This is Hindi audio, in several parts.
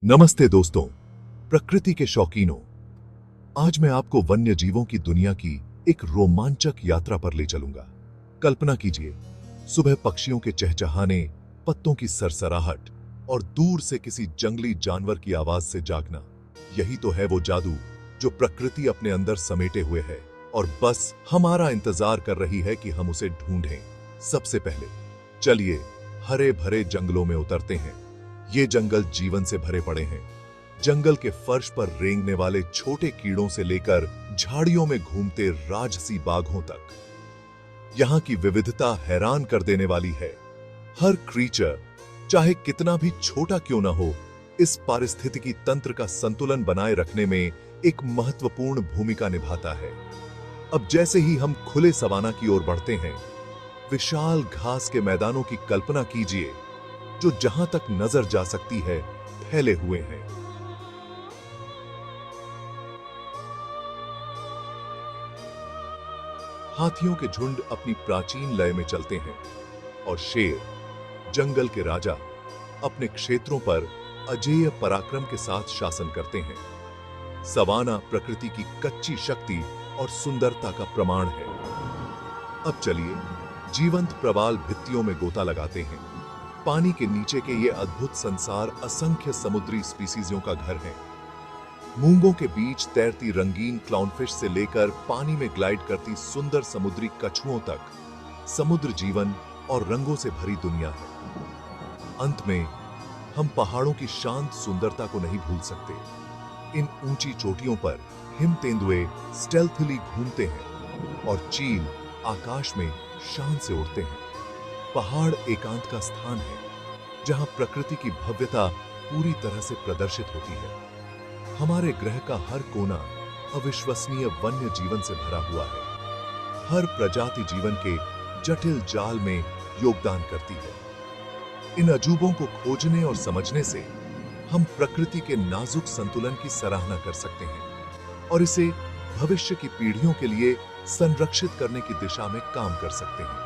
नमस्ते दोस्तों, प्रकृति के शौकीनों। आज मैं आपको वन्य जीवों की दुनिया की एक रोमांचक यात्रा पर ले चलूंगा। कल्पना कीजिए, सुबह पक्षियों के चहचहाने, पत्तों की सरसराहट और दूर से किसी जंगली जानवर की आवाज से जागना। यही तो है वो जादू जो प्रकृति अपने अंदर समेटे हुए है और बस हमारा इंतजार कर रही है कि हम उसे ढूंढें। सबसे पहले चलिए हरे भरे जंगलों में उतरते हैं। ये जंगल जीवन से भरे पड़े हैं। जंगल के फर्श पर रेंगने वाले छोटे कीड़ों से लेकर झाड़ियों में घूमते राजसी बाघों तक, यहाँ की विविधता हैरान कर देने वाली है। हर क्रीचर, चाहे कितना भी छोटा क्यों ना हो, इस पारिस्थितिकी तंत्र का संतुलन बनाए रखने में एक महत्वपूर्ण भूमिका निभाता है। अब जैसे ही हम खुले सवाना की ओर बढ़ते हैं, विशाल घास के मैदानों की कल्पना कीजिए जो जहां तक नजर जा सकती है फैले हुए हैं। हाथियों के झुंड अपनी प्राचीन लय में चलते हैं और शेर, जंगल के राजा, अपने क्षेत्रों पर अजेय पराक्रम के साथ शासन करते हैं। सवाना प्रकृति की कच्ची शक्ति और सुंदरता का प्रमाण है। अब चलिए जीवंत प्रवाल भित्तियों में गोता लगाते हैं। पानी के नीचे के ये अद्भुत संसार असंख्य समुद्री स्पीसीजों का घर है। मूंगों के बीच तैरती रंगीन क्लाउनफिश से लेकर पानी में ग्लाइड करती सुंदर समुद्री कछुओं तक, समुद्र जीवन और रंगों से भरी दुनिया है। अंत में हम पहाड़ों की शांत सुंदरता को नहीं भूल सकते। इन ऊंची चोटियों पर हिम तेंदुए स्टेल्थली घूमते हैं और चील आकाश में शान से उड़ते हैं। पहाड़ एकांत का स्थान है जहां प्रकृति की भव्यता पूरी तरह से प्रदर्शित होती है। हमारे ग्रह का हर कोना अविश्वसनीय वन्य जीवन से भरा हुआ है। हर प्रजाति जीवन के जटिल जाल में योगदान करती है। इन अजूबों को खोजने और समझने से हम प्रकृति के नाजुक संतुलन की सराहना कर सकते हैं और इसे भविष्य की पीढ़ियों के लिए संरक्षित करने की दिशा में काम कर सकते हैं।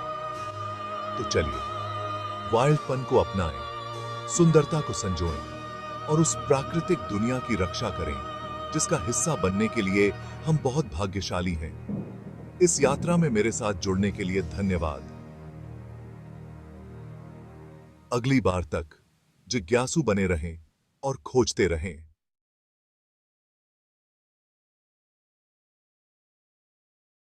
तो चलिए वाइल्डपन को अपनाएं, सुंदरता को संजोएं और उस प्राकृतिक दुनिया की रक्षा करें जिसका हिस्सा बनने के लिए हम बहुत भाग्यशाली हैं। इस यात्रा में मेरे साथ जुड़ने के लिए धन्यवाद। अगली बार तक जिज्ञासु बने रहें और खोजते रहें।